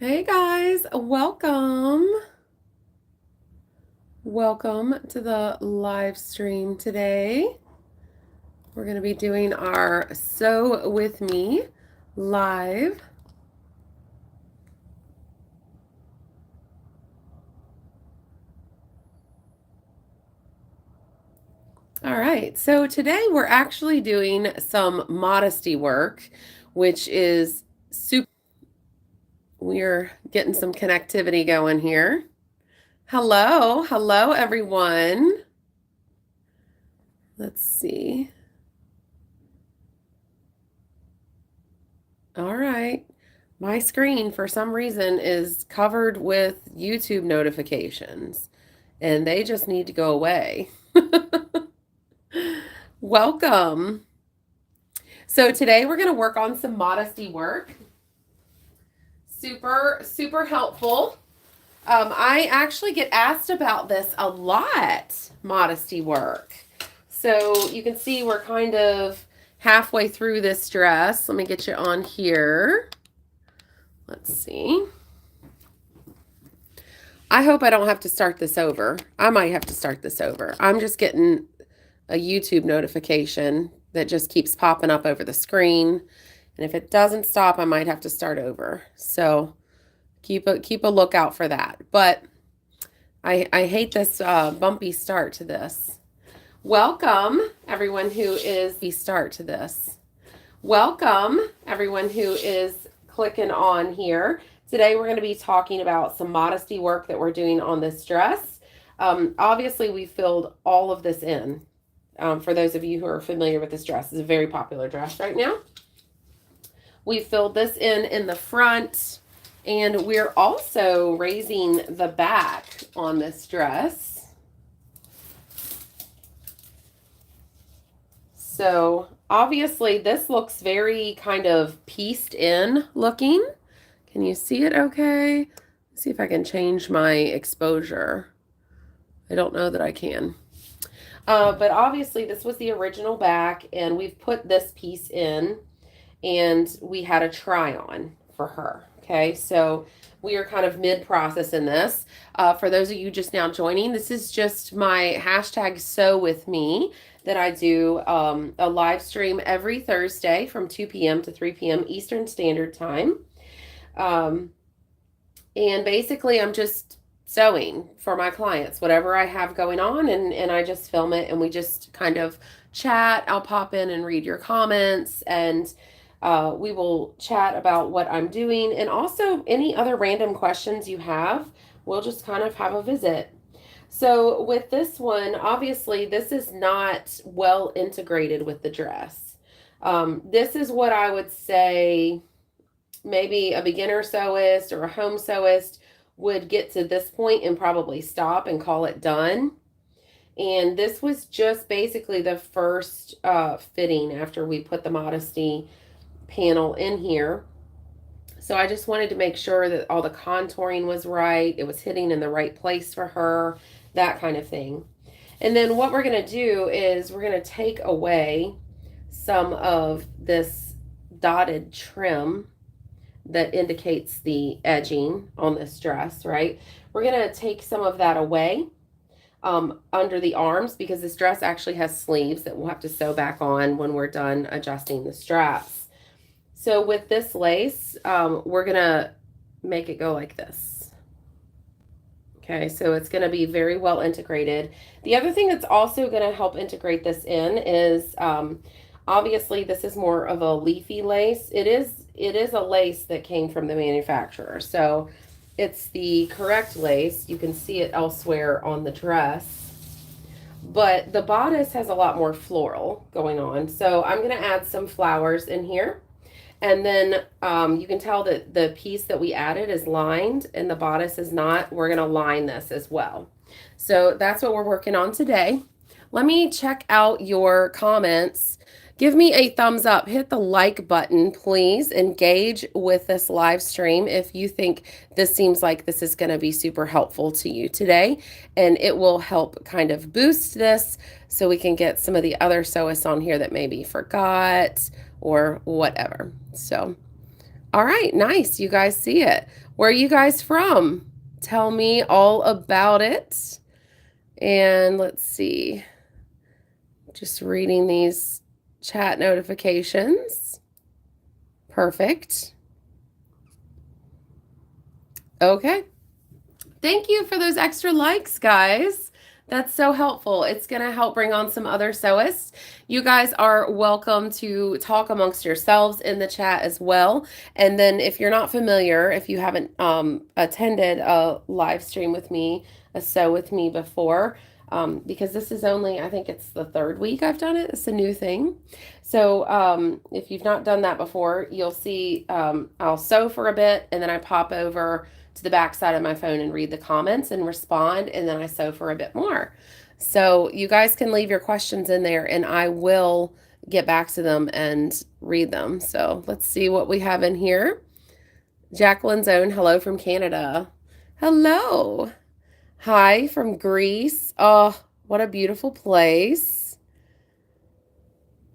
Hey guys, welcome. Welcome to the live stream today. We're going to be doing our Sew With Me live. All right, so today we're actually doing some modesty work, which is super. We're getting some connectivity going here. Hello everyone. Let's see. All right. My screen, for some reason, is covered with YouTube notifications, and they just need to go away. Welcome. So today we're going to work on some modesty work. Super helpful. I actually get asked about this a lot, modesty work. So you can see we're kind of halfway through this dress. Let me get you on here. Let's see. I hope I don't have to start this over. I might have to start this over. I'm just getting a YouTube notification that just keeps popping up over the screen. And if it doesn't stop, I might have to start over. So keep a lookout for that. But I hate this bumpy start to this. Welcome everyone who is clicking on here. Today we're going to be talking about some modesty work that we're doing on this dress. Obviously we filled all of this in. For those of you who are familiar with this dress, it's a very popular dress right now. We filled this in the front, and we're also raising the back on this dress. So obviously this looks very kind of pieced in looking. Can you see it okay? Let's see if I can change my exposure. I don't know that I can. But obviously this was the original back, and we've put this piece in, and we had a try on for her. Okay, so we are kind of mid-process in this. For those of you just now joining, this is just my hashtag Sew With Me that I do a live stream every Thursday from 2 p.m. to 3 p.m. Eastern Standard Time. And basically I'm just sewing for my clients, whatever I have going on, and I just film it and we just kind of chat. I'll pop in and read your comments, and we will chat about what I'm doing, and also any other random questions you have. We'll just kind of have a visit. So with this one, obviously this is not well integrated with the dress. This is what I would say maybe a beginner sewist or a home sewist would get to this point and probably stop and call it done. And this was just basically the first fitting after we put the modesty panel in here. So I just wanted to make sure that all the contouring was right. It was hitting in the right place for her, that kind of thing. And then what we're going to do is we're going to take away some of this dotted trim that indicates the edging on this dress, right? We're going to take some of that away under the arms, because this dress actually has sleeves that we'll have to sew back on when we're done adjusting the straps. So with this lace, we're going to make it go like this. Okay, so it's going to be very well integrated. The other thing that's also going to help integrate this in is obviously this is more of a leafy lace. It is a lace that came from the manufacturer, so it's the correct lace. You can see it elsewhere on the dress, but the bodice has a lot more floral going on. So I'm going to add some flowers in here, and then you can tell that the piece that we added is lined and the bodice is not. We're going to line this as well. So that's what we're working on today. Let me check out your comments. Give me a thumbs up. Hit the like button, please. Engage with this live stream if you think this seems like this is going to be super helpful to you today. And it will help kind of boost this so we can get some of the other sewists on here that maybe forgot or whatever. So All right, nice. You guys see it. Where are you guys from? Tell me all about it. And let's see. Just reading these chat notifications. Perfect. Okay. Thank you for those extra likes, guys. That's so helpful. It's going to help bring on some other sewists. You guys are welcome to talk amongst yourselves in the chat as well. And then if you're not familiar, if you haven't attended a live stream with me, a sew with me before, because this is only, I think it's the third week I've done it. It's a new thing. So if you've not done that before, you'll see I'll sew for a bit and then I pop over to the back side of my phone and read the comments and respond, and then I sew for a bit more. So you guys can leave your questions in there and I will get back to them and read them. So let's see what we have in here. Jacqueline's own hello from Canada. Hello. Hi from Greece. Oh, what a beautiful place.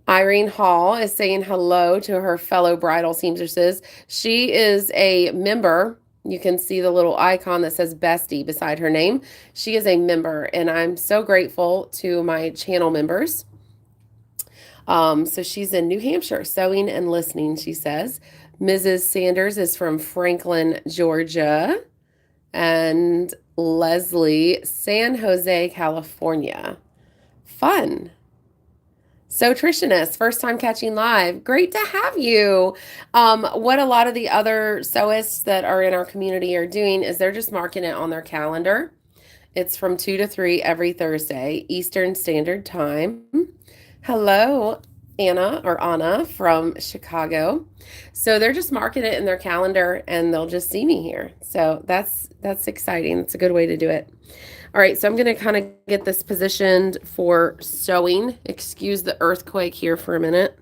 Irene Hall is saying hello to her fellow bridal seamstresses. She is a member. You can see the little icon that says bestie beside her name. She is a member, and I'm so grateful to my channel members. So she's in New Hampshire, sewing and listening, she says. Mrs. Sanders is from Franklin, Georgia, and Leslie, San Jose, California. Fun. So Tricianus, first time catching live. Great to have you. What a lot of the other sewists that are in our community are doing is they're just marking it on their calendar. It's from 2 to 3 every Thursday, Eastern Standard Time. Hello, Anna from Chicago. So they're just marking it in their calendar and they'll just see me here. So that's exciting. It's a good way to do it. All right, so I'm going to kind of get this positioned for sewing. Excuse the earthquake here for a minute.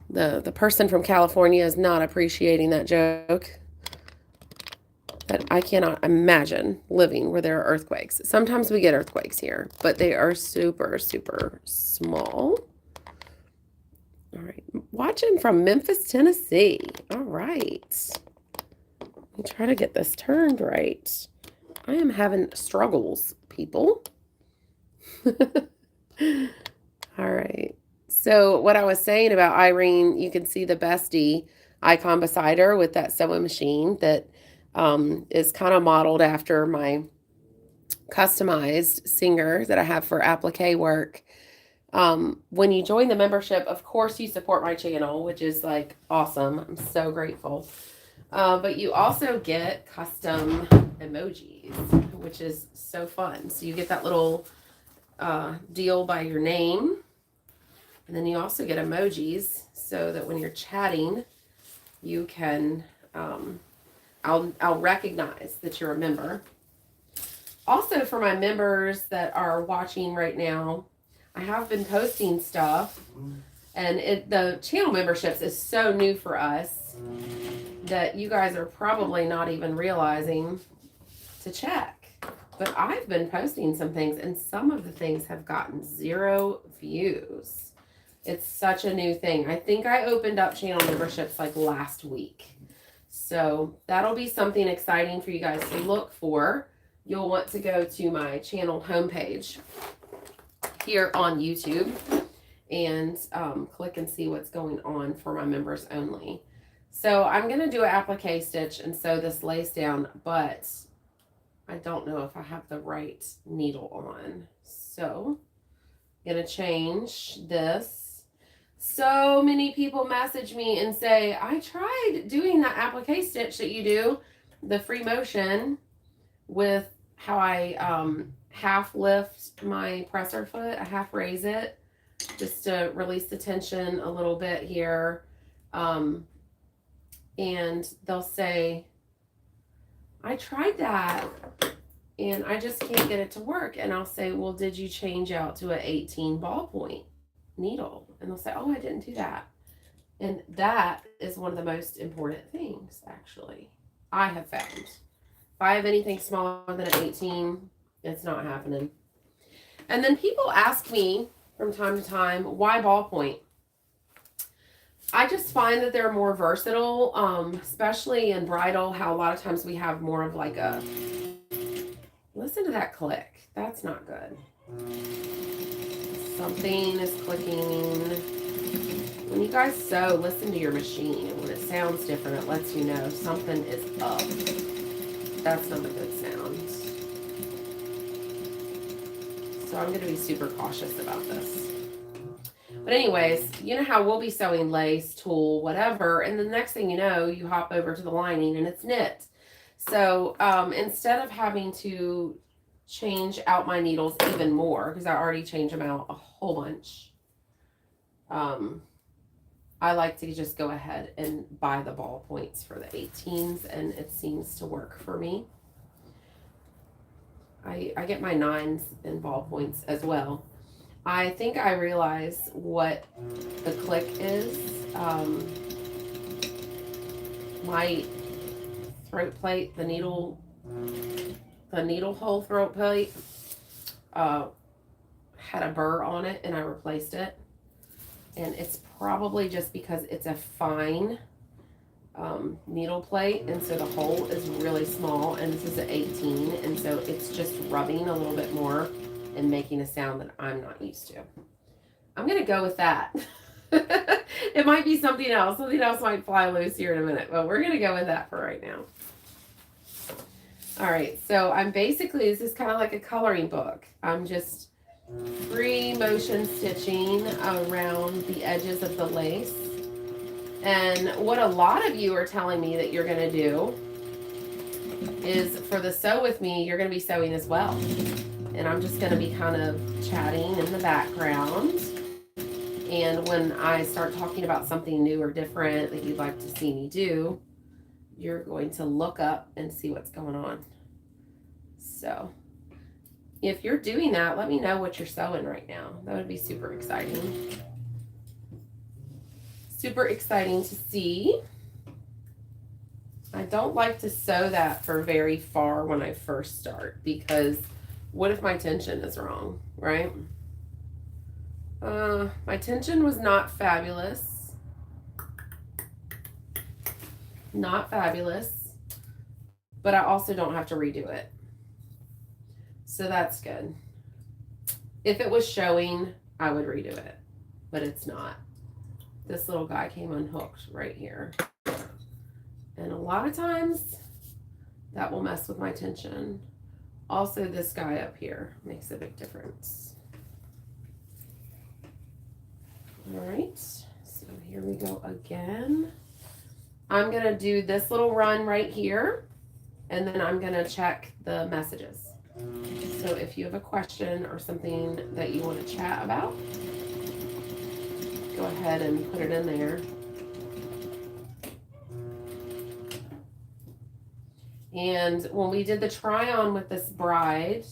The person from California is not appreciating that joke. But I cannot imagine living where there are earthquakes. Sometimes we get earthquakes here, but they are super, super small. All right, watching from Memphis, Tennessee. All right. Let me try to get this turned right. I am having struggles, people. All right. So what I was saying about Irene, you can see the bestie icon beside her with that sewing machine that is kind of modeled after my customized singer that I have for applique work. When you join the membership, of course you support my channel, which is like awesome. I'm so grateful. But you also get custom emojis, which is so fun. So you get that little deal by your name. And then you also get emojis so that when you're chatting, you can, I'll recognize that you're a member. Also for my members that are watching right now, I have been posting stuff, and the channel memberships is so new for us that you guys are probably not even realizing to check. But I've been posting some things, and some of the things have gotten 0 views. It's such a new thing. I think I opened up channel memberships like last week. So that'll be something exciting for you guys to look for. You'll want to go to my channel homepage here on YouTube and click and see what's going on for my members only. So I'm going to do an applique stitch and sew this lace down, but I don't know if I have the right needle on. So I'm going to change this. So many people message me and say, I tried doing that applique stitch that you do, the free motion, with how I half lift my presser foot, I half raise it just to release the tension a little bit here. And they'll say, I tried that and I just can't get it to work. And I'll say, well, did you change out to an 18 ballpoint needle? And they'll say, oh, I didn't do that. And that is one of the most important things, actually, I have found. If I have anything smaller than an 18, it's not happening. And then people ask me from time to time, why ballpoint? I just find that they're more versatile, especially in bridal, how a lot of times we have more of like a, listen to that click. That's not good. Something is clicking. When you guys sew, listen to your machine. And when it sounds different, it lets you know something is up. That's not a good sound. So I'm going to be super cautious about this. But anyways, you know how we'll be sewing lace, tulle, whatever, and the next thing you know, you hop over to the lining and it's knit. So instead of having to change out my needles even more, because I already changed them out a whole bunch, I like to just go ahead and buy the ballpoints for the 18s, and it seems to work for me. I get my 9s in ballpoints as well. I think I realize what the click is. My throat plate, the needle hole throat plate, had a burr on it, and I replaced it. And it's probably just because it's a fine needle plate, and so the hole is really small, and this is an 18, and so it's just rubbing a little bit more and making a sound that I'm not used to. I'm gonna go with that. It might be something else. Something else might fly loose here in a minute, but we're gonna go with that for right now. All right, so I'm basically, this is kind of like a coloring book. I'm just free motion stitching around the edges of the lace. And what a lot of you are telling me that you're gonna do is, for the sew with me, you're gonna be sewing as well. And I'm just gonna be kind of chatting in the background. And when I start talking about something new or different that you'd like to see me do, you're going to look up and see what's going on. So if you're doing that, let me know what you're sewing right now. That would be super exciting. Super exciting to see. I don't like to sew that for very far when I first start, because what if my tension is wrong, right? My tension was not fabulous. Not fabulous. But I also don't have to redo it. So that's good. If it was showing, I would redo it. But it's not. This little guy came unhooked right here. And a lot of times, that will mess with my tension. Also, this guy up here makes a big difference. All right, so here we go again. I'm gonna do this little run right here, and then I'm gonna check the messages. So if you have a question or something that you want to chat about, go ahead and put it in there. And when we did the try on with this bride,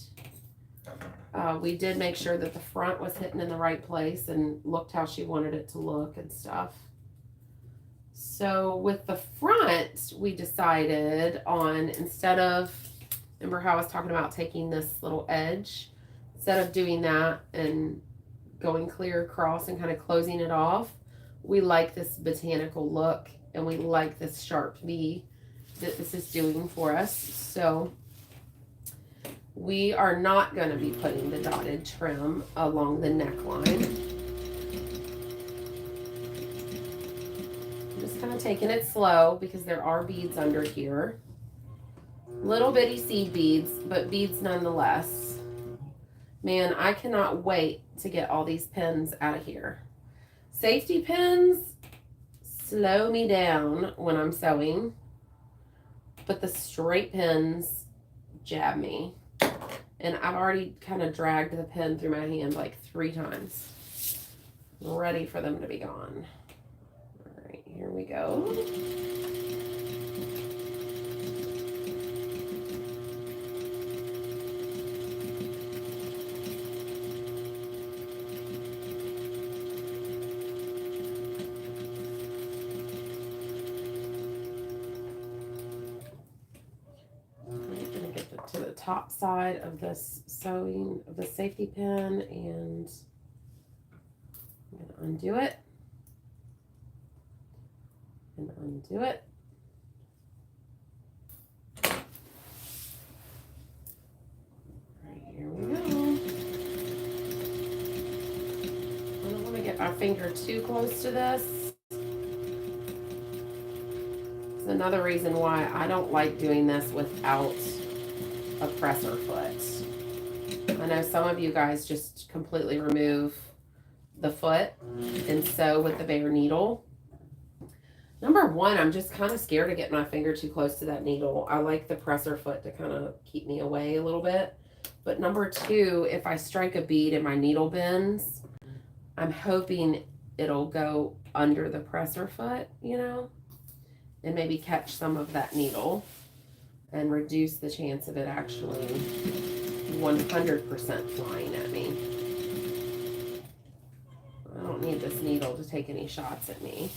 we did make sure that the front was hitting in the right place and looked how she wanted it to look and stuff. So with the front, we decided on, instead of, remember how I was talking about taking this little edge, instead of doing that and going clear across and kind of closing it off, we like this botanical look, and we like this sharp V that this is doing for us. So we are not going to be putting the dotted trim along the neckline. I'm just kind of taking it slow because there are beads under here. Little bitty seed beads, but beads nonetheless. Man, I cannot wait to get all these pins out of here. Safety pins slow me down when I'm sewing, but the straight pins jab me. And I've already kind of dragged the pin through my hand like 3 times. Ready for them to be gone. All right, here we go. To the top side of this sewing of the safety pin, and I'm going to undo it. and undo it. Right, here we go. I don't want to get my finger too close to this. It's another reason why I don't like doing this without a presser foot. I know some of you guys just completely remove the foot and sew with the bare needle. Number one, I'm just kind of scared to get my finger too close to that needle. I like the presser foot to kind of keep me away a little bit. But number two, if I strike a bead and my needle bends, I'm hoping it'll go under the presser foot, you know, and maybe catch some of that needle and reduce the chance of it actually 100% flying at me. I don't need this needle to take any shots at me.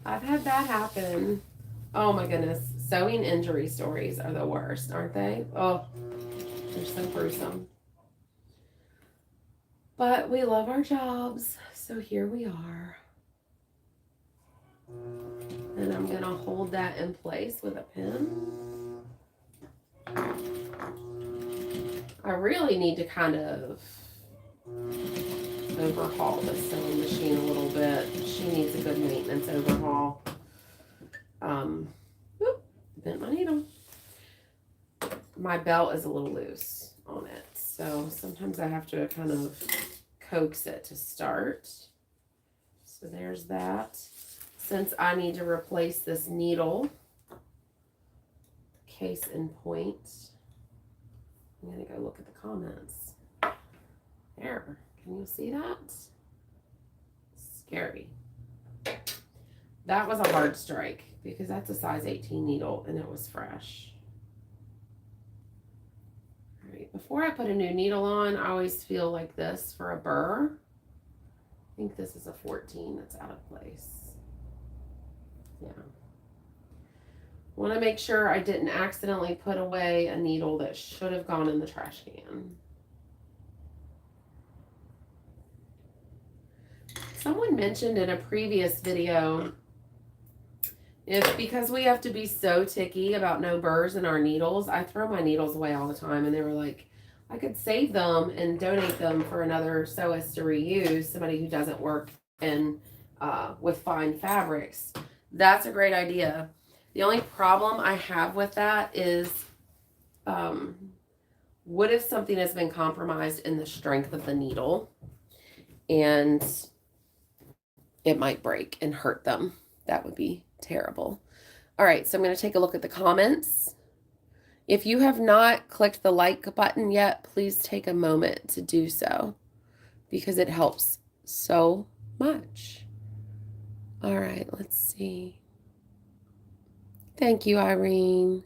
I've had that happen. Oh my goodness. Sewing injury stories are the worst, aren't they? Oh, they're so gruesome. But we love our jobs, so here we are. And I'm going to hold that in place with a pin. I really need to kind of overhaul this sewing machine a little bit. She needs a good maintenance overhaul. Bent my needle. My belt is a little loose on it, so sometimes I have to kind of coax it to start. So there's that. Since I need to replace this needle, case in point, I'm gonna go look at the comments. There, can you see that? Scary. That was a hard strike because that's a size 18 needle and it was fresh. All right, before I put a new needle on, I always feel like this for a burr. I think this is a 14 that's out of place. Yeah. Want to make sure I didn't accidentally put away a needle that should have gone in the trash can. Someone mentioned in a previous video, because we have to be so ticky about no burrs in our needles, I throw my needles away all the time, and they were like, I could save them and donate them for another sewist to reuse, somebody who doesn't work in with fine fabrics. That's a great idea. The only problem I have with that is, what if something has been compromised in the strength of the needle and it might break and hurt them? That would be terrible. All right, so I'm going to take a look at the comments. If you have not clicked the like button yet, please take a moment to do so because it helps so much. All right, let's see. Thank you, Irene.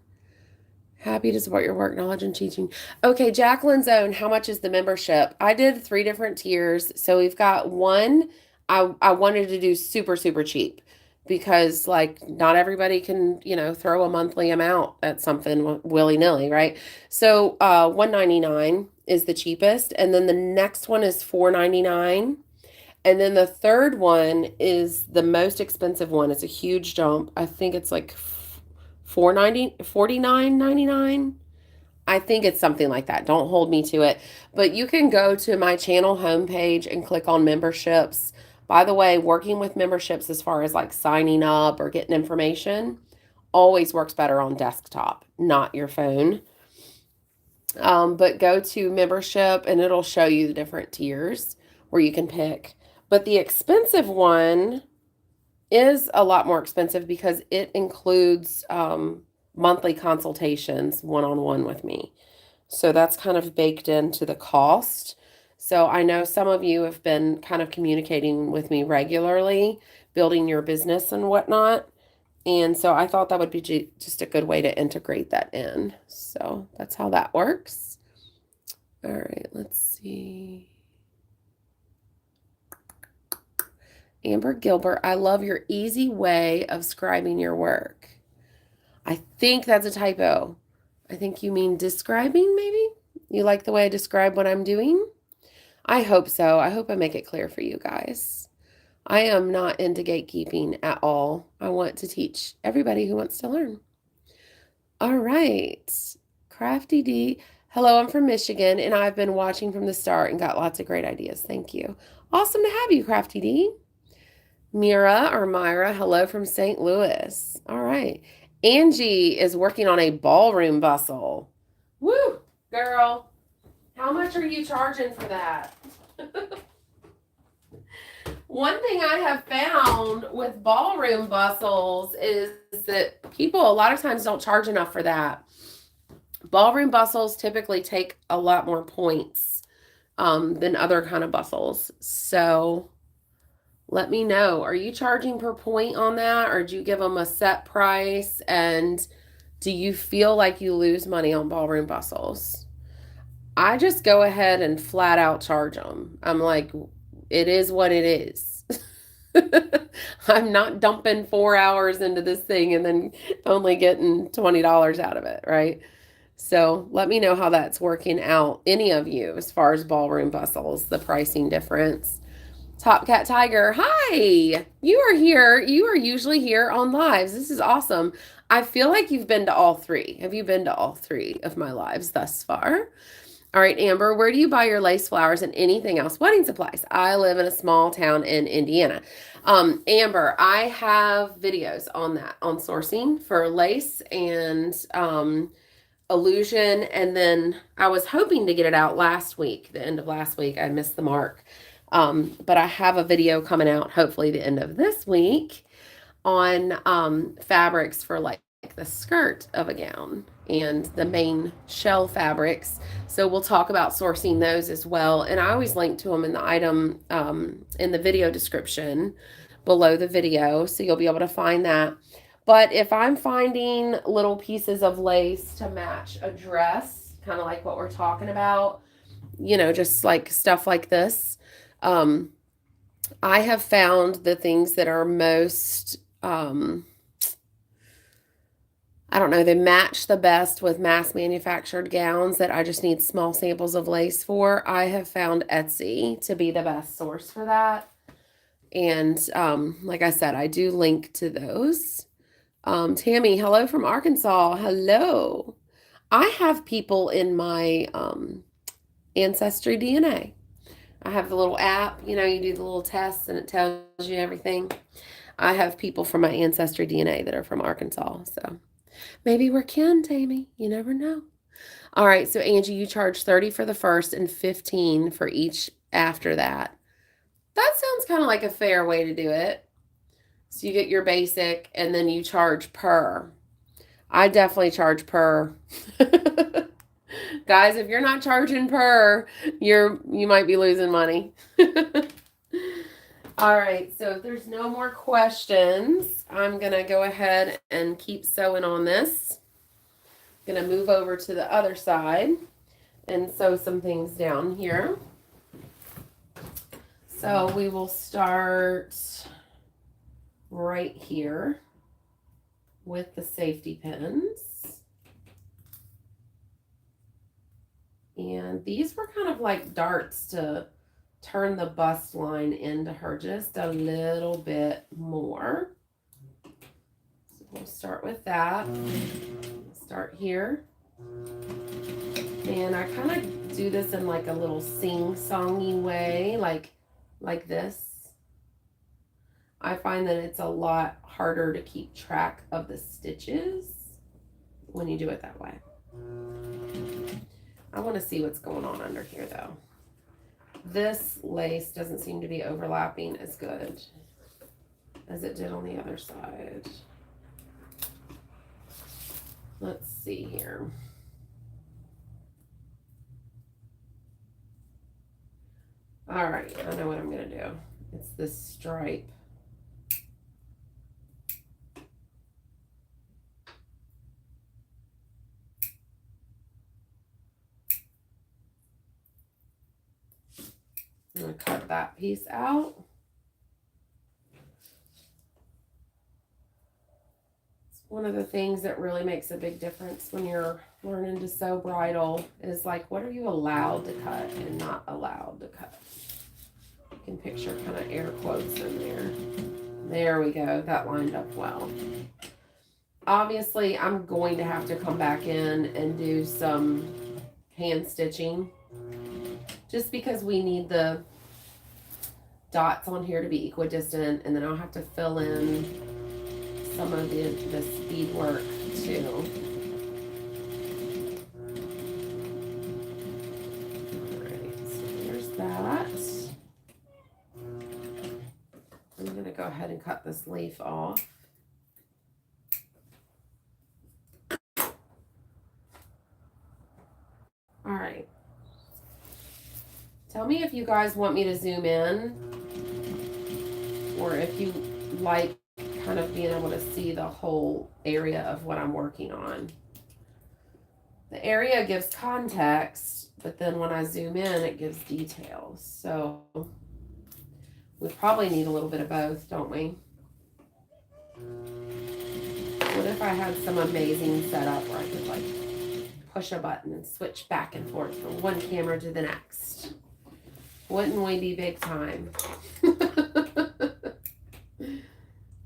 Happy to support your work, knowledge, and teaching. Okay, Jacqueline's Own, how much is the membership? I did 3 different tiers. So we've got one, I wanted to do super, super cheap because like not everybody can, you know, throw a monthly amount at something willy-nilly, right? So $199 is the cheapest. And then the next one is $499. And then the third one is the most expensive one. It's a huge jump. I think it's like $49.99. I think it's something like that. Don't hold me to it. But you can go to my channel homepage and click on memberships. By the way, working with memberships as far as like signing up or getting information always works better on desktop, not your phone. But go to membership and it'll show you the different tiers where you can pick. But the expensive one is a lot more expensive because it includes monthly consultations one-on-one with me. So that's kind of baked into the cost. So I know some of you have been kind of communicating with me regularly, building your business and whatnot. And so I thought that would be just a good way to integrate that in. So that's how that works. All right, let's see. Amber Gilbert, I love your easy way of scribing your work. I think that's a typo. I think you mean describing, maybe? You like the way I describe what I'm doing? I hope so. I hope I make it clear for you guys. I am not into gatekeeping at all. I want to teach everybody who wants to learn. All right. Crafty D. Hello, I'm from Michigan, and I've been watching from the start and got lots of great ideas. Thank you. Awesome to have you, Crafty D. Mira or Myra, hello from St. Louis. All right. Angie is working on a ballroom bustle. Woo, girl. How much are you charging for that? One thing I have found with ballroom bustles is that people a lot of times don't charge enough for that. Ballroom bustles typically take a lot more points than other kind of bustles. So let me know. Are you charging per point on that, or do you give them a set price? And do you feel like you lose money on ballroom bustles? I just go ahead and flat out charge them. I'm like, it is what it is. I'm not dumping 4 hours into this thing and then only getting $20 out of it, right? So let me know how that's working out, any of you, as far as ballroom bustles, the pricing difference. Top Cat Tiger, hi! You are here. You are usually here on lives. This is awesome. I feel like you've been to all 3. Have you been to all 3 of my lives thus far? All right, Amber, where do you buy your lace flowers and anything else? Wedding supplies. I live in a small town in Indiana. Amber, I have videos on that, on sourcing for lace and illusion. And then I was hoping to get it out last week, the end of last week. I missed the mark. But I have a video coming out, hopefully the end of this week, on fabrics for like the skirt of a gown and the main shell fabrics. So we'll talk about sourcing those as well. And I always link to them in the item in the video description below the video. So you'll be able to find that. But if I'm finding little pieces of lace to match a dress, kind of like what we're talking about, you know, just like stuff like this, I have found the things that are most, I don't know, they match the best with mass manufactured gowns that I just need small samples of lace for. I have found Etsy to be the best source for that. And like I said, I do link to those. Tammy, hello from Arkansas. Hello. I have people in my Ancestry DNA. I have the little app, you know, you do the little tests and it tells you everything. I have people from my Ancestry DNA that are from Arkansas. So maybe we're kin, Tammy. You never know. All right. So Angie, you charge 30 for the first and 15 for each after that. That sounds kind of like a fair way to do it. So you get your basic and then you charge per. I definitely charge per. Guys, if you're not charging per, you might be losing money. All right, so if there's no more questions, I'm going to go ahead and keep sewing on this. I'm going to move over to the other side and sew some things down here. So we will start right here with the safety pins. And these were kind of like darts to turn the bust line into her just a little bit more. So we'll start with that. Start here. And I kind of do this in like a little sing-songy way, like this. I find that it's a lot harder to keep track of the stitches when you do it that way. I want to see what's going on under here though. This lace doesn't seem to be overlapping as good as it did on the other side. Let's see here. All right, I know what I'm going to do. It's this stripe. I'm going to cut that piece out. It's one of the things that really makes a big difference when you're learning to sew bridal is like, what are you allowed to cut and not allowed to cut? can picture kind of air quotes in there. There we go. That lined up well. Obviously, I'm going to have to come back in and do some hand stitching just because we need the dots on here to be equidistant, and then I'll have to fill in some of the bead work too. Alright, so there's that. I'm going to go ahead and cut this leaf off. Alright. Tell me if you guys want me to zoom in, or if you like kind of being able to see the whole area of what I'm working on. The area gives context, but then when I zoom in, it gives details. So we probably need a little bit of both, don't we? What if I had some amazing setup where I could like push a button and switch back and forth from one camera to the next? Wouldn't we be big time?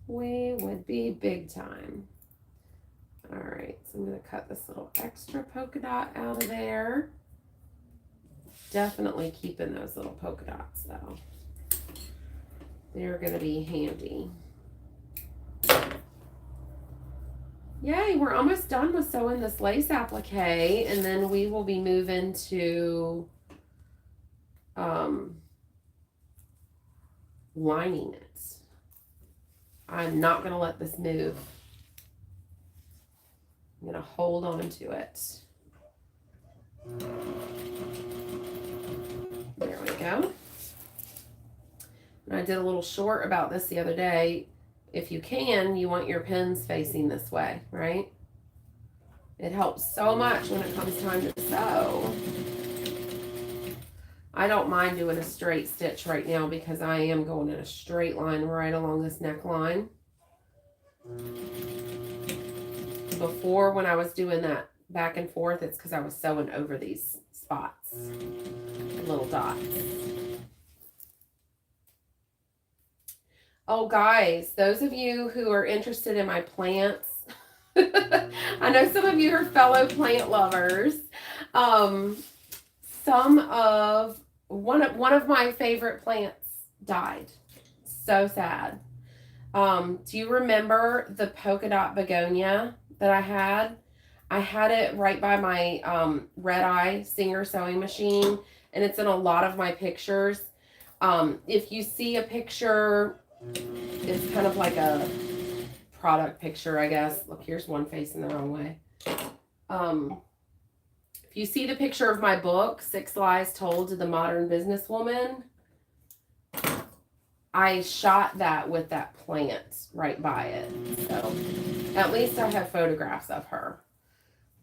We would be big time. All right, so I'm going to cut this little extra polka dot out of there. Definitely keeping those little polka dots though. They're going to be handy. Yay, we're almost done with sewing this lace applique, and then we will be moving to lining it. I'm not going to let this move. I'm going to hold on to it. There we go. And I did a little short about this the other day. If you can, you want your pins facing this way, right? It helps so much when it comes time to sew. I don't mind doing a straight stitch right now because I am going in a straight line right along this neckline. Before, when I was doing that back and forth, it's because I was sewing over these spots, little dots. Oh, guys, those of you who are interested in my plants, I know some of you are fellow plant lovers. One of my favorite plants died. So sad. Do you remember the polka dot begonia that I had? I had it right by my Red Eye Singer sewing machine, and it's in a lot of my pictures. If you see a picture, it's kind of like a product picture, I guess. Look, here's one facing the wrong way. If you see the picture of my book, 6 Lies Told to the Modern Businesswoman, I shot that with that plant right by it. So at least I have photographs of her.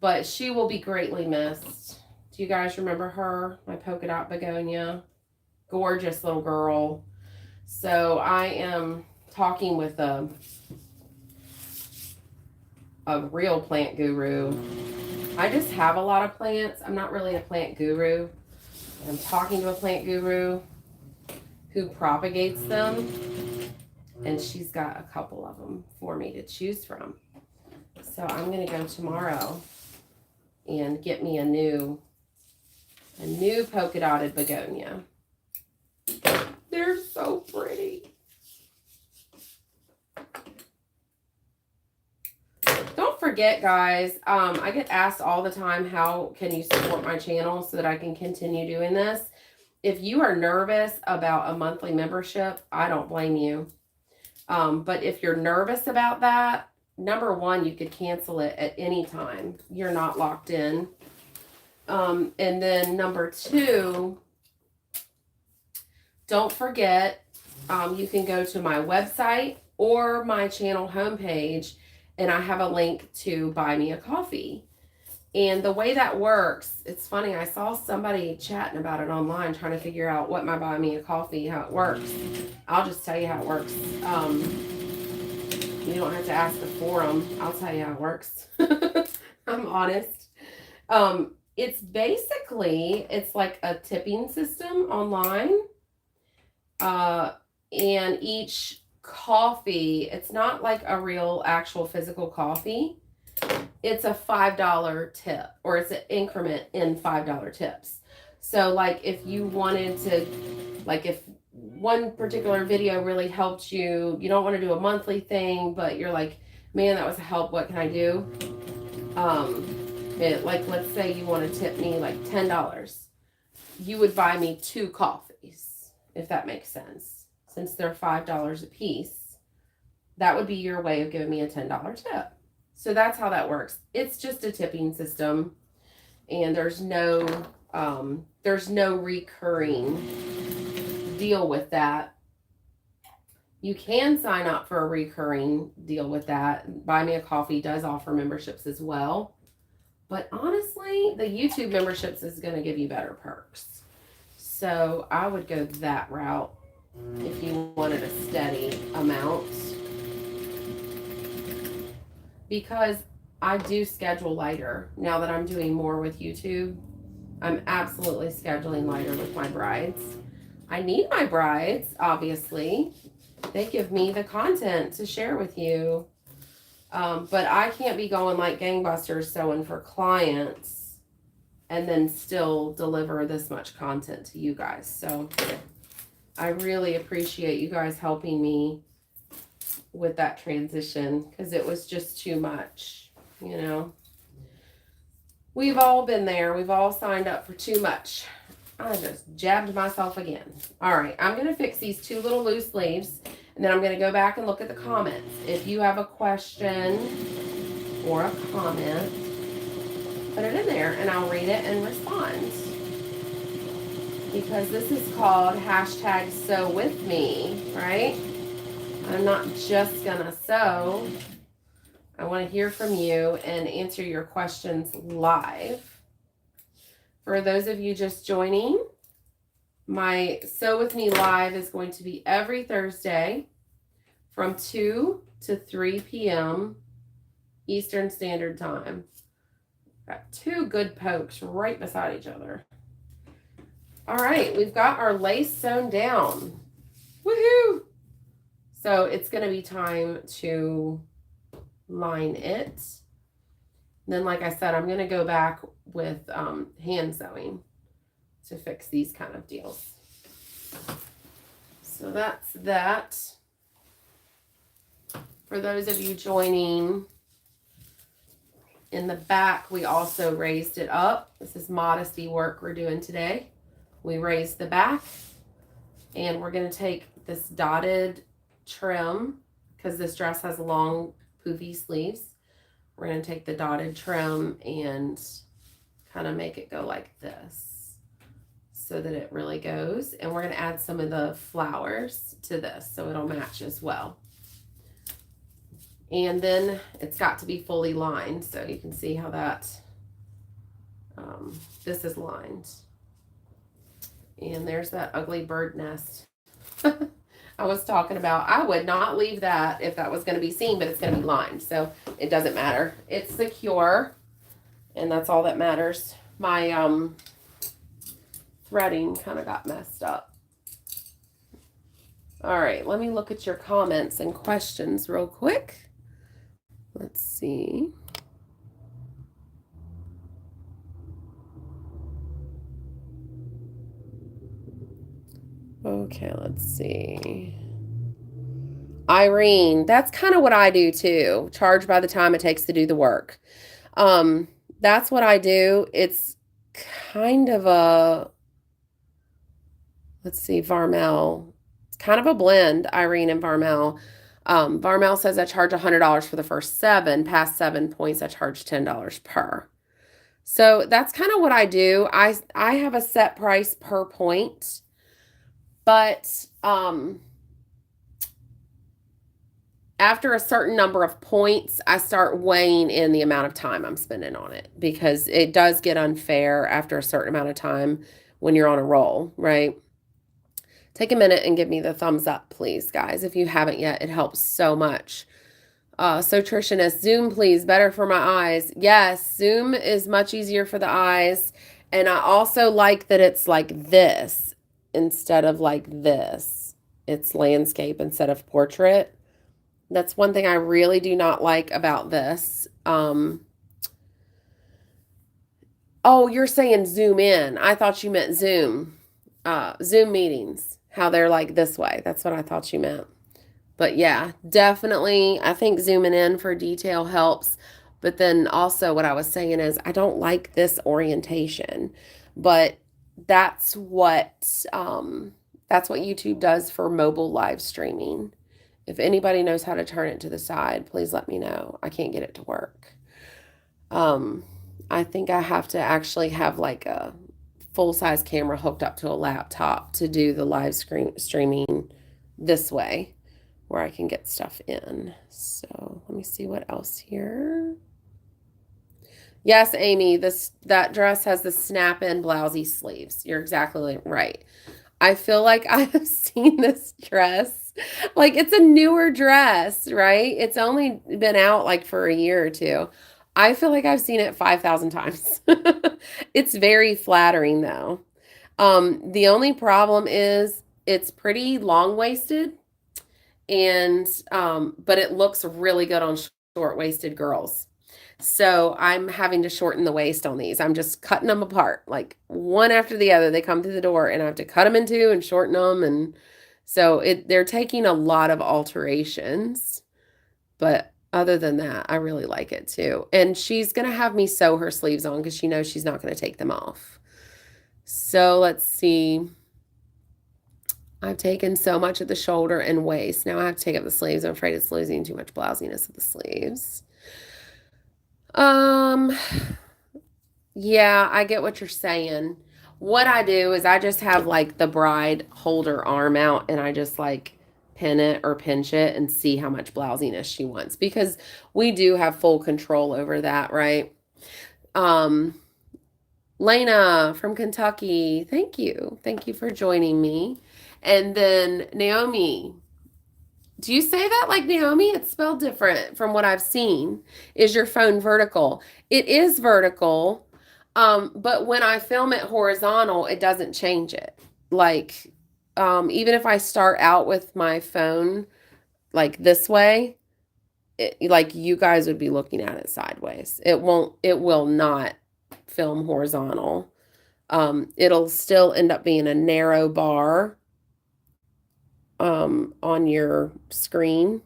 But she will be greatly missed. Do you guys remember her? My polka dot begonia. Gorgeous little girl. So I am talking with a real plant guru. I just have a lot of plants. I'm not really a plant guru. I'm talking to a plant guru who propagates them, and she's got a couple of them for me to choose from. So I'm going to go tomorrow and get me a new polka dotted begonia. They're so pretty. Don't forget, guys, I get asked all the time, how can you support my channel so that I can continue doing this? If you are nervous about a monthly membership, I don't blame you. But if you're nervous about that, number one, you could cancel it at any time. You're not locked in. And then number two, don't forget, you can go to my website or my channel homepage, and I have a link to buy me a coffee. And the way that works, it's funny, I saw somebody chatting about it online, trying to figure out what my buy me a coffee, how it works. I'll just tell you how it works. You don't have to ask the forum. I'll tell you how it works. I'm honest. It's basically, it's like a tipping system online. And each coffee, it's not like a real actual physical coffee. It's a $5 tip, or it's an increment in $5 tips. So like if you wanted to, like if one particular video really helped you, you don't want to do a monthly thing, but you're like, man, that was a help, what can I do? Like let's say you want to tip me like $10. You would buy me 2 coffees, if that makes sense. Since they're $5 a piece, that would be your way of giving me a $10 tip. So that's how that works. It's just a tipping system, and there's no recurring deal with that. You can sign up for a recurring deal with that. Buy Me a Coffee does offer memberships as well. But honestly, the YouTube memberships is going to give you better perks. So I would go that route if you wanted a steady amount. Because I do schedule lighter now that I'm doing more with YouTube. I'm absolutely scheduling lighter with my brides. I need my brides, obviously. They give me the content to share with you. But I can't be going like gangbusters sewing for clients and then still deliver this much content to you guys. So I really appreciate you guys helping me with that transition, because it was just too much, you know. We've all been there. We've all signed up for too much. I just jabbed myself again. All right, I'm going to fix these 2 little loose sleeves, and then I'm going to go back and look at the comments. If you have a question or a comment, put it in there and I'll read it and respond. Because this is called #SewWithMe, right? I'm not just gonna sew. I want to hear from you and answer your questions live. For those of you just joining, my Sew With Me live is going to be every Thursday from 2 to 3 p.m. Eastern Standard Time. Got 2 good pokes right beside each other. All right, we've got our lace sewn down. Woohoo! So it's going to be time to line it. And then, like I said, I'm going to go back with hand sewing to fix these kind of deals. So that's that. For those of you joining, in the back, we also raised it up. This is modesty work we're doing today. We raised the back, and we're going to take this dotted trim, because this dress has long poofy sleeves. We're going to take the dotted trim and kind of make it go like this so that it really goes. And we're going to add some of the flowers to this so it'll match as well. And then it's got to be fully lined, so you can see how that this is lined. And there's that ugly bird nest I was talking about. I would not leave that if that was going to be seen, but it's going to be lined, so it doesn't matter. It's secure, and that's all that matters. My threading kind of got messed up. All right, let me look at your comments and questions real quick. Let's see. Okay, let's see. Irene, that's kind of what I do too. Charge by the time it takes to do the work. That's what I do. It's kind of a, let's see, Varmel. It's kind of a blend, Irene and Varmel. Varmel says I charge $100 for the first 7. Past 7 points, I charge $10 per. So that's kind of what I do. I have a set price per point. But after a certain number of points, I start weighing in the amount of time I'm spending on it, because it does get unfair after a certain amount of time when you're on a roll, right? Take a minute and give me the thumbs up, please, guys. If you haven't yet, it helps so much. So Tritionist, Zoom, please. Better for my eyes. Yes, Zoom is much easier for the eyes. And I also like that it's like this instead of like this. it's landscape instead of portrait. That's one thing I really do not like about this. Oh, you're saying zoom in. I thought you meant Zoom. Zoom meetings, how they're like this way. That's what I thought you meant. But yeah, definitely, I think zooming in for detail helps. But then also what I was saying is I don't like this orientation. But that's that's what YouTube does for mobile live streaming. If anybody knows how to turn it to the side, please let me know. I can't get it to work. I think I have to actually have like a full-size camera hooked up to a laptop to do the live streaming this way where I can get stuff in. So let me see what else here. Yes, Amy, that dress has the snap-in blousey sleeves. You're exactly right. I feel like I have seen this dress. Like it's a newer dress, right? It's only been out like for a year or two. I feel like I've seen it 5,000 times. It's very flattering though. The only problem is it's pretty long-waisted and but it looks really good on short-waisted girls. So I'm having to shorten the waist on these. I'm just cutting them apart, like one after the other. They come through the door and I have to cut them in two and shorten them. And so they're taking a lot of alterations. But other than that, I really like it too. And she's going to have me sew her sleeves on because she knows she's not going to take them off. So let's see. I've taken so much at the shoulder and waist. Now I have to take up the sleeves. I'm afraid it's losing too much blousiness of the sleeves. Yeah, I get what you're saying. What I do is I just have like the bride hold her arm out and I just like pin it or pinch it and see how much blousiness she wants because we do have full control over that, right? Lena from Kentucky, thank you. Thank you for joining me. And then Naomi, do you say that like Naomi? It's spelled different from what I've seen. Is your phone vertical? It is vertical, but when I film it horizontal, it doesn't change it. Like, even if I start out with my phone like this way, like you guys would be looking at it sideways. It will not film horizontal. It'll still end up being a narrow bar on your screen,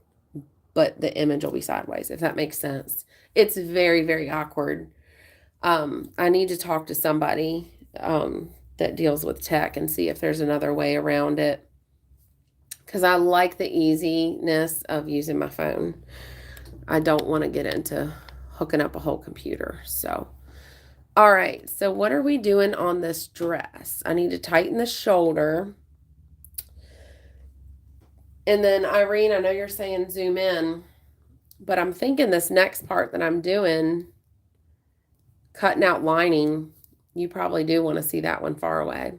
but the image will be sideways, if that makes sense. It's very, very awkward. I need to talk to somebody that deals with tech and see if there's another way around it. Because I like the easiness of using my phone. I don't want to get into hooking up a whole computer. So, all right. So what are we doing on this dress? I need to tighten the shoulder. And then Irene, I know you're saying zoom in, but I'm thinking this next part that I'm doing, cutting out lining, you probably do want to see that one far away.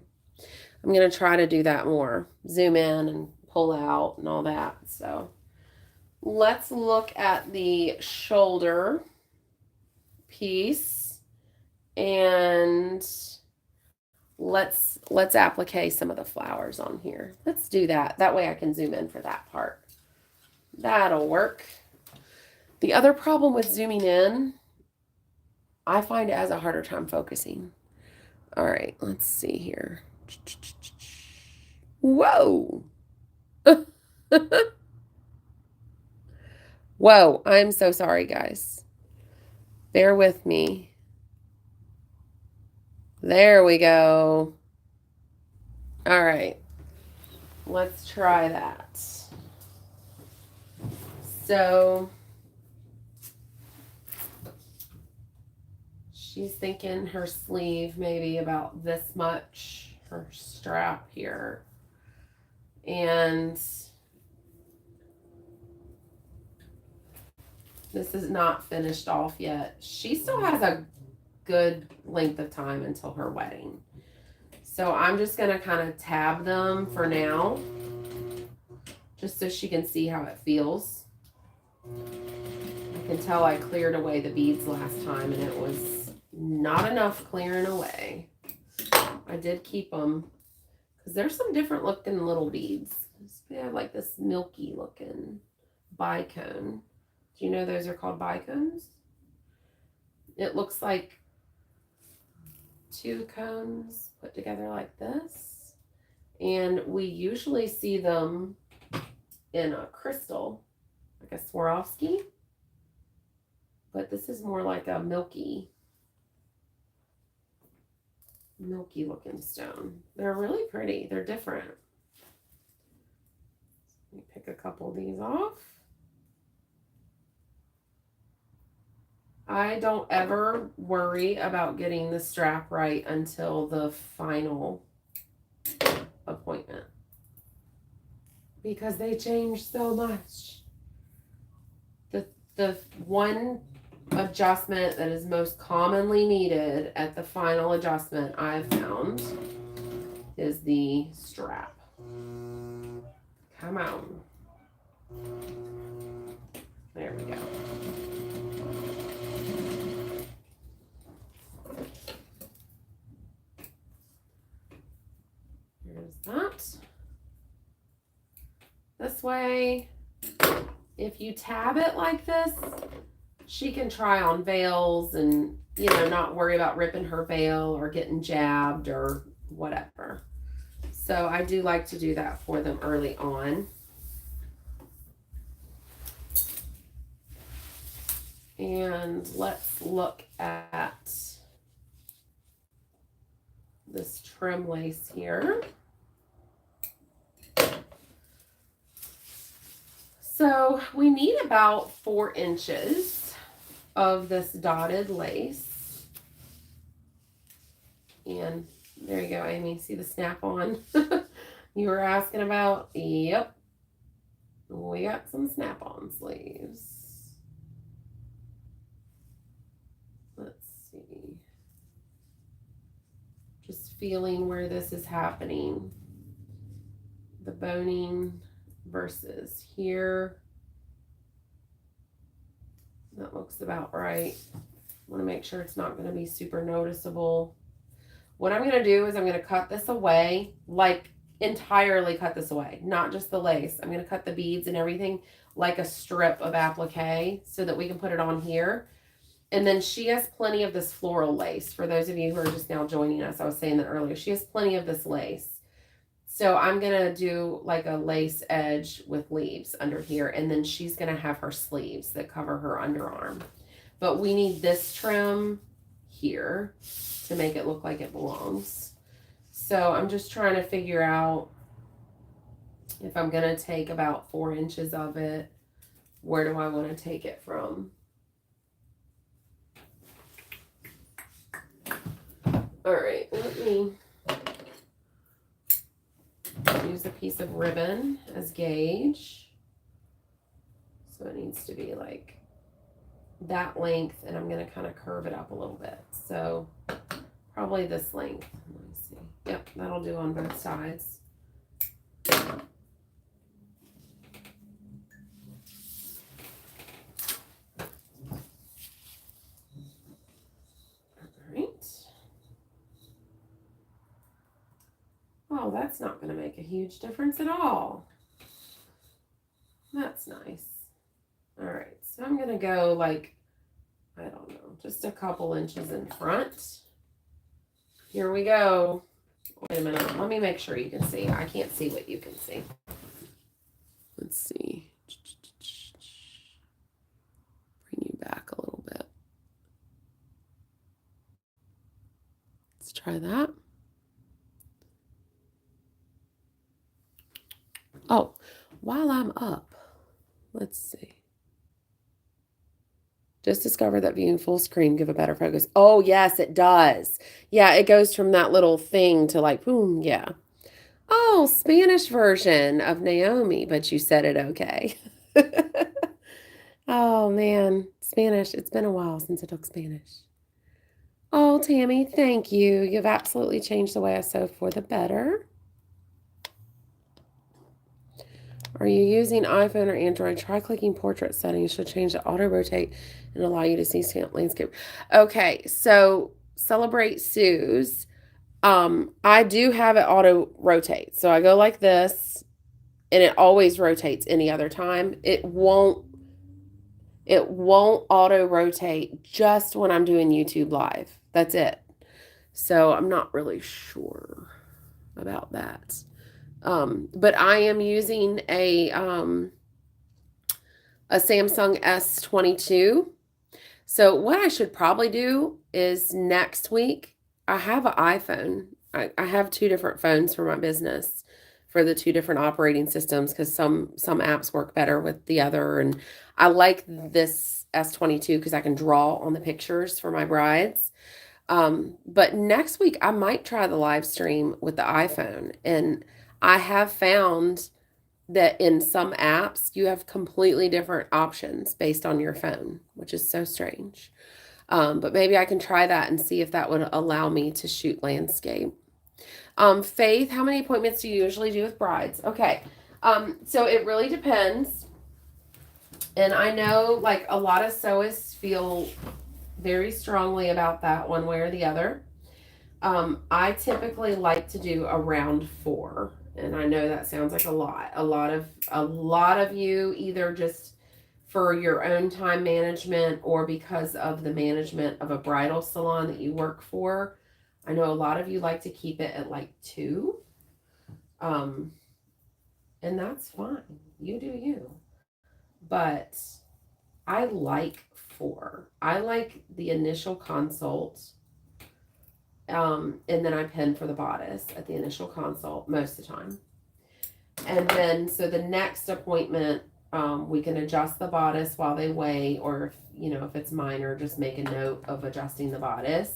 I'm going to try to do that more. Zoom in and pull out and all that. So let's look at the shoulder piece and let's applique some of the flowers on here. Let's do that. That way I can zoom in for that part. That'll work. The other problem with zooming in, I find it has a harder time focusing. All right, let's see here. Whoa. Whoa, I'm so sorry, guys. Bear with me. There we go. All right, let's try that. So she's thinking her sleeve maybe about this much, her strap here. And this is not finished off yet. She still has a good length of time until her wedding. So I'm just going to kind of tab them for now, just so she can see how it feels. I can tell I cleared away the beads last time and it was not enough clearing away. I did keep them because there's some different looking little beads. They have like this milky looking bicone. Do you know those are called bicones? It looks like two cones put together like this. And we usually see them in a crystal, like a Swarovski. But this is more like a milky looking stone. They're really pretty. They're different. Let me pick a couple of these off. I don't ever worry about getting the strap right until the final appointment because they change so much. The one adjustment that is most commonly needed at the final adjustment I've found is the strap. Come on. There we go. Here's that. This way, if you tab it like this, she can try on veils and, you know, not worry about ripping her veil or getting jabbed or whatever. So I do like to do that for them early on. And let's look at this trim lace here. So we need about 4 inches of this dotted lace. And there you go, Amy. See the snap-on you were asking about? Yep. We got some snap-on sleeves. Let's see. Just feeling where this is happening. The boning versus here. That looks about right. I want to make sure it's not going to be super noticeable. What I'm going to do is I'm going to cut this away, like entirely cut this away, not just the lace. I'm going to cut the beads and everything like a strip of applique so that we can put it on here. And then she has plenty of this floral lace. For those of you who are just now joining us, I was saying that earlier. She has plenty of this lace. So I'm going to do like a lace edge with leaves under here. And then she's going to have her sleeves that cover her underarm. But we need this trim here to make it look like it belongs. So I'm just trying to figure out if I'm going to take about 4 inches of it. Where do I want to take it from? All right, let me use a piece of ribbon as gauge. So it needs to be like that length, and I'm going to kind of curve it up a little bit. So probably this length. Let me see. Yep, that'll do on both sides. Oh, that's not going to make a huge difference at all. That's nice. All right, so I'm going to go like, I don't know, just a couple inches in front. Here we go. Wait a minute. Let me make sure you can see. I can't see what you can see. Let's see. Bring you back a little bit. Let's try that. Oh, while I'm up, let's see. Just discovered that viewing full screen give a better focus. Oh, yes, it does. Yeah, it goes from that little thing to like, boom, yeah. Oh, Spanish version of Naomi, but you said it okay. Oh, man, Spanish. It's been a while since I took Spanish. Oh, Tammy, thank you. You've absolutely changed the way I sew for the better. Are you using iPhone or Android? Try clicking portrait settings. Should change to auto rotate and allow you to see landscape. Okay, so Celebrate Sue's. I do have it auto rotate. So I go like this and it always rotates any other time. It won't auto rotate just when I'm doing YouTube live. That's it. So I'm not really sure about that. But I am using a Samsung S22. So what I should probably do is next week, I have an iPhone. I have two different phones for my business for the two different operating systems because some apps work better with the other. And I like this S22 because I can draw on the pictures for my brides. But next week I might try the live stream with the iPhone. And I have found that in some apps you have completely different options based on your phone, which is so strange. But maybe I can try that and see if that would allow me to shoot landscape. Faith, how many appointments do you usually do with brides? Okay. So it really depends. And I know like a lot of sewists feel very strongly about that one way or the other. I typically like to do around 4. And I know that sounds like a lot. A lot of you either just for your own time management or because of the management of a bridal salon that you work for. I know a lot of you like to keep it at like 2. And that's fine. You do you. But I like 4. I like the initial consult. And then I pin for the bodice at the initial consult most of the time. And then, so the next appointment, we can adjust the bodice while they weigh, or if it's minor, just make a note of adjusting the bodice.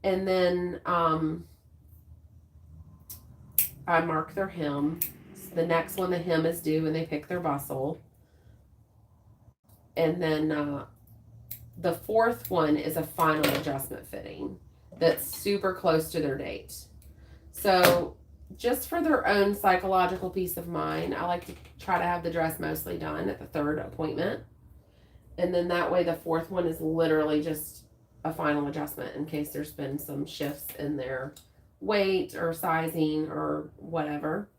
And then, I mark their hem. The next one, the hem is due and they pick their bustle. And then, the 4th one is a final adjustment fitting that's super close to their date. So just for their own psychological peace of mind, I like to try to have the dress mostly done at the 3rd appointment. And then that way the 4th one is literally just a final adjustment in case there's been some shifts in their weight or sizing or whatever.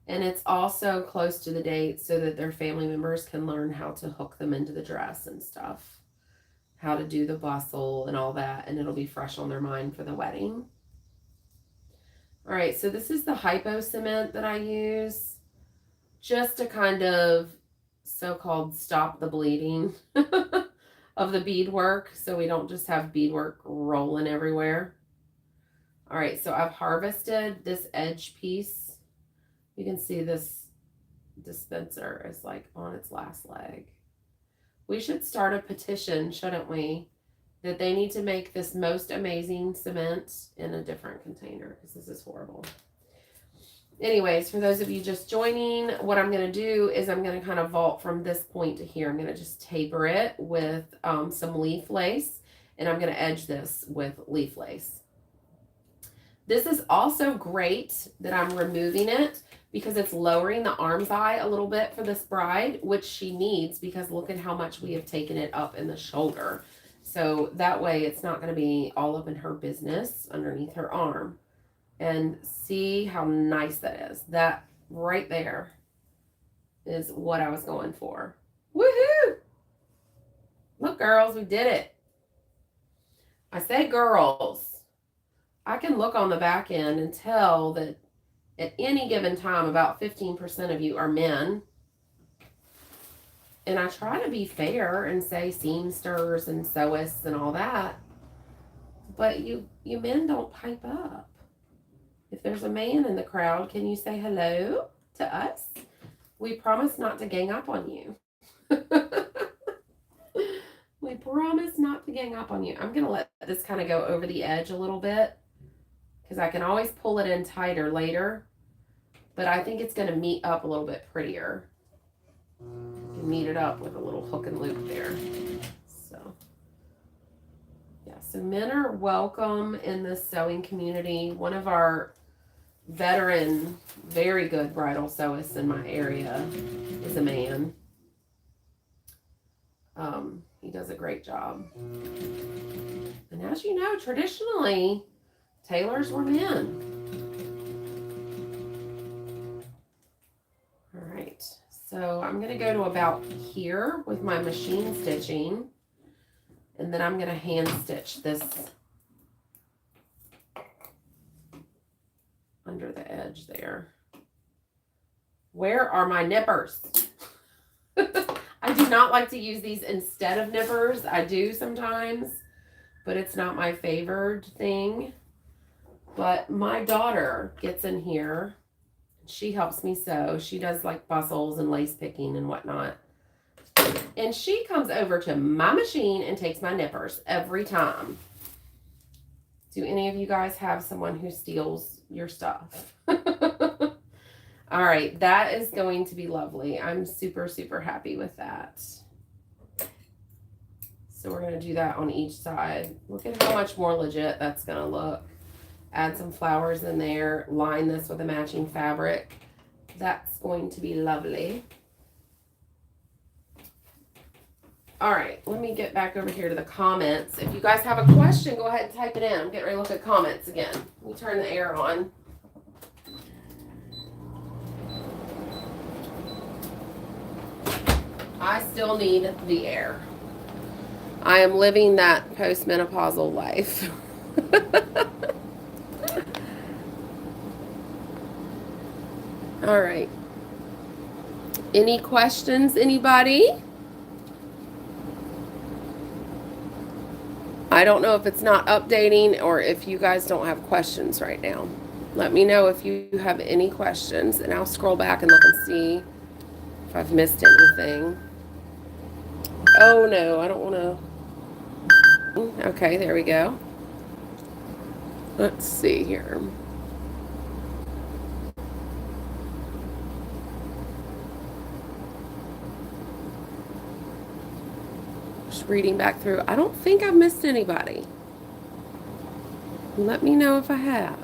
And it's also close to the date so that their family members can learn how to hook them into the dress and stuff, how to do the bustle and all that, and it'll be fresh on their mind for the wedding. All right, so this is the hypo cement that I use just to kind of so-called stop the bleeding of the beadwork so we don't just have beadwork rolling everywhere. All right, so I've harvested this edge piece. You can see this dispenser is like on its last leg. We should start a petition, shouldn't we, that they need to make this most amazing cement in a different container because this is horrible. Anyways, for those of you just joining, what I'm going to do is I'm going to kind of vault from this point to here. I'm going to just taper it with some leaf lace, and I'm going to edge this with leaf lace. This is also great that I'm removing it because it's lowering the arm thigh a little bit for this bride, which she needs because look at how much we have taken it up in the shoulder. So that way it's not going to be all up in her business underneath her arm. And see how nice that is. That right there is what I was going for. Woohoo! Look, girls, we did it. I say girls. I can look on the back end and tell that at any given time, about 15% of you are men. And I try to be fair and say seamsters and sewists and all that. But you men don't pipe up. If there's a man in the crowd, can you say hello to us? We promise not to gang up on you. We promise not to gang up on you. I'm going to let this kind of go over the edge a little bit because I can always pull it in tighter later. But I think it's going to meet up a little bit prettier. You can meet it up with a little hook and loop there. So, yeah. So men are welcome in the sewing community. One of our veteran, very good bridal sewists in my area is a man. He does a great job. And as you know, traditionally, tailors were men. I'm going to go to about here with my machine stitching. And then I'm going to hand stitch this under the edge there. Where are my nippers? I do not like to use these instead of nippers. I do sometimes, but it's not my favored thing. But my daughter gets in here. She helps me sew. She does like bustles and lace picking and whatnot. And she comes over to my machine and takes my nippers every time. Do any of you guys have someone who steals your stuff? All right, that is going to be lovely. I'm super, super happy with that. So we're going to do that on each side. Look at how much more legit that's going to look. Add some flowers in there. Line this with a matching fabric. That's going to be lovely. All right, let me get back over here to the comments. If you guys have a question, go ahead and type it in. I'm getting ready to look at comments again. Let me turn the air on. I still need the air. I am living that postmenopausal life. All right. Any questions, anybody? I don't know if it's not updating or if you guys don't have questions right now. Let me know if you have any questions, and I'll scroll back and look and see if I've missed anything. Oh no, I don't want to. Okay, there we go. Let's see here. Just reading back through. I don't think I've missed anybody. Let me know if I have.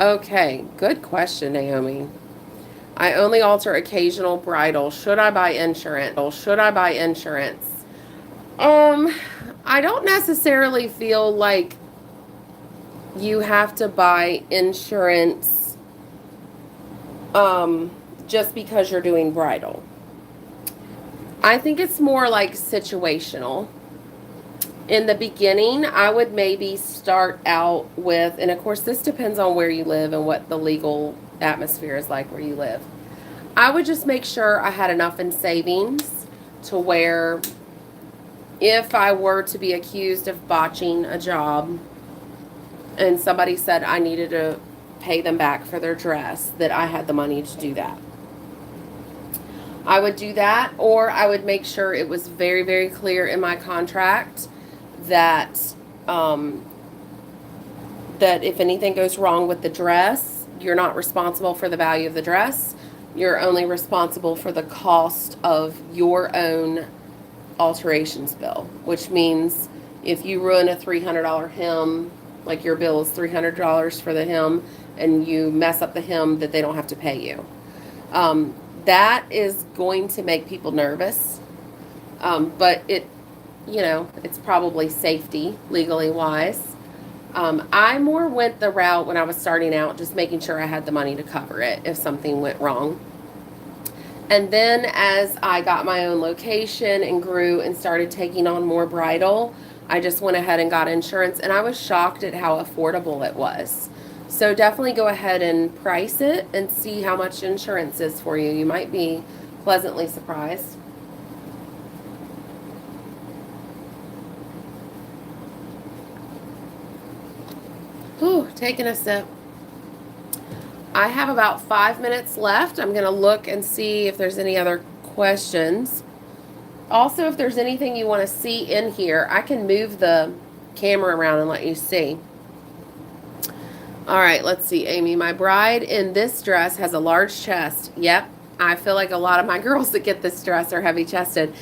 Okay, good question, Naomi. I only alter occasional bridal. Should I buy insurance? Should I buy insurance? I don't necessarily feel like you have to buy insurance just because you're doing bridal. I think it's more like situational. In the beginning, I would maybe start out with, and of course this depends on where you live and what the legal atmosphere is like where you live. I would just make sure I had enough in savings to where if I were to be accused of botching a job and somebody said I needed to pay them back for their dress, that I had the money to do that. I would do that, or I would make sure it was very, very clear in my contract that that if anything goes wrong with the dress, you're not responsible for the value of the dress. You're only responsible for the cost of your own alterations bill, which means if you ruin a $300 hem, like your bill is $300 for the hem, and you mess up the hem, that they don't have to pay you. That is going to make people nervous, but it's probably safety legally wise. I more went the route when I was starting out, just making sure I had the money to cover it if something went wrong. And then as I got my own location and grew and started taking on more bridal, I just went ahead and got insurance, and I was shocked at how affordable it was. So definitely go ahead and price it and see how much insurance is for you. You might be pleasantly surprised. Whew, taking a sip. I have about 5 minutes left. I'm going to look and see if there's any other questions. Also, if there's anything you want to see in here, I can move the camera around and let you see. All right, let's see, Amy. My bride in this dress has a large chest. Yep, I feel like a lot of my girls that get this dress are heavy-chested.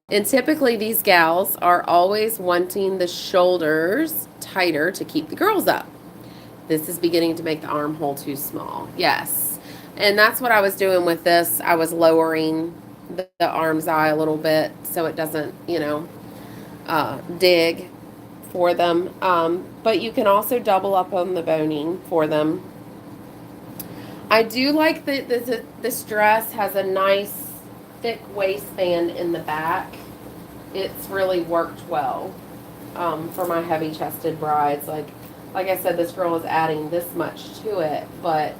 And typically these gals are always wanting the shoulders tighter to keep the girls up. This is beginning to make the armhole too small. Yes, and that's what I was doing with this. I was lowering the arm's eye a little bit so it doesn't, dig for them. But you can also double up on the boning for them. I do like that this dress has a nice thick waistband in the back. It's really worked well for my heavy-chested brides. Like I said, this girl is adding this much to it, but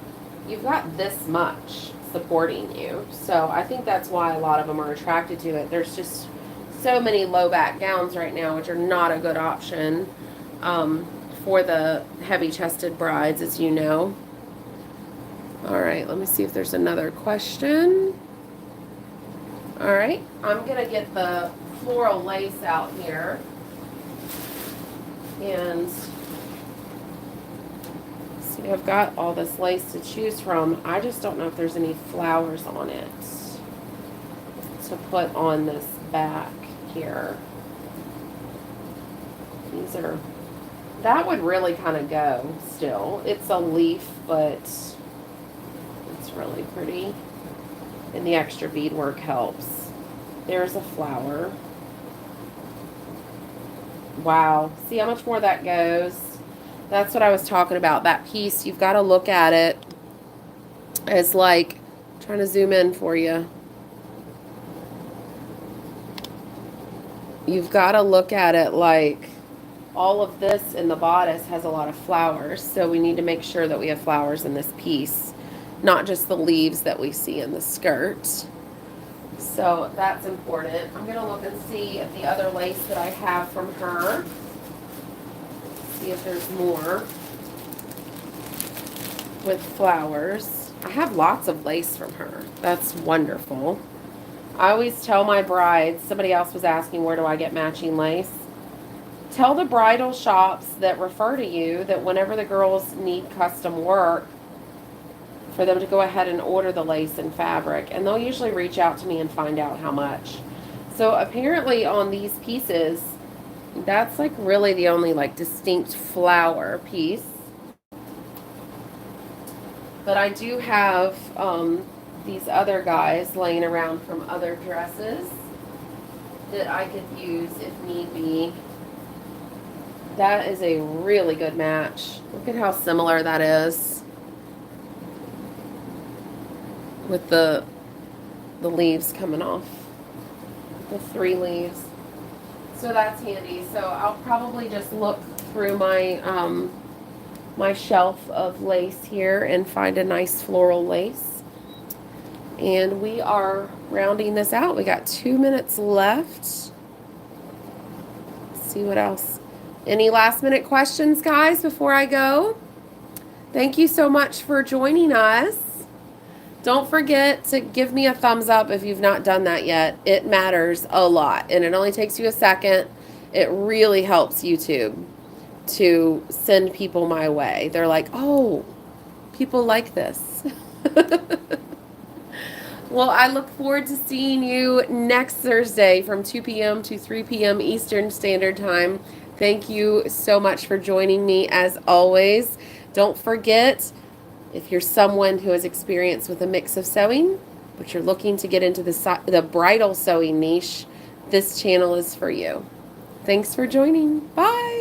you've got this much supporting you. So I think that's why a lot of them are attracted to it. There's just so many low back gowns right now, which are not a good option for the heavy-chested brides, as you know. All right, let me see if there's another question. All right, I'm going to get the floral lace out here. And see, I've got all this lace to choose from. I just don't know if there's any flowers on it to put on this back here. These are, that would really kind of go still. It's a leaf, but it's really pretty. And the extra beadwork helps. There's a flower. Wow. See how much more that goes? That's what I was talking about. That piece, you've got to look at it as like, trying to zoom in for you. You've got to look at it like all of this in the bodice has a lot of flowers. So we need to make sure that we have flowers in this piece, not just the leaves that we see in the skirt. So that's important. I'm going to look and see if the other lace that I have from her, see if there's more with flowers. I have lots of lace from her. That's wonderful. I always tell my brides, somebody else was asking where do I get matching lace. Tell the bridal shops that refer to you that whenever the girls need custom work, for them to go ahead and order the lace and fabric, and they'll usually reach out to me and find out how much. So apparently on these pieces, that's like really the only like distinct flower piece. But I do have these other guys laying around from other dresses that I could use if need be. That is a really good match. Look at how similar that is with the leaves coming off, the 3 leaves. So that's handy. So I'll probably just look through my my shelf of lace here and find a nice floral lace. And we are rounding this out. We got 2 minutes left. Let's see what else. Any last minute questions, guys, before I go? Thank you so much for joining us. Don't forget to give me a thumbs up if you've not done that yet. It matters a lot, and it only takes you a second. It really helps YouTube to send people my way. They're like, oh, people like this. Well, I look forward to seeing you next Thursday from 2 p.m. to 3 p.m. Eastern Standard Time. Thank you so much for joining me as always. Don't forget, if you're someone who has experience with a mix of sewing, but you're looking to get into the bridal sewing niche, this channel is for you. Thanks for joining. Bye.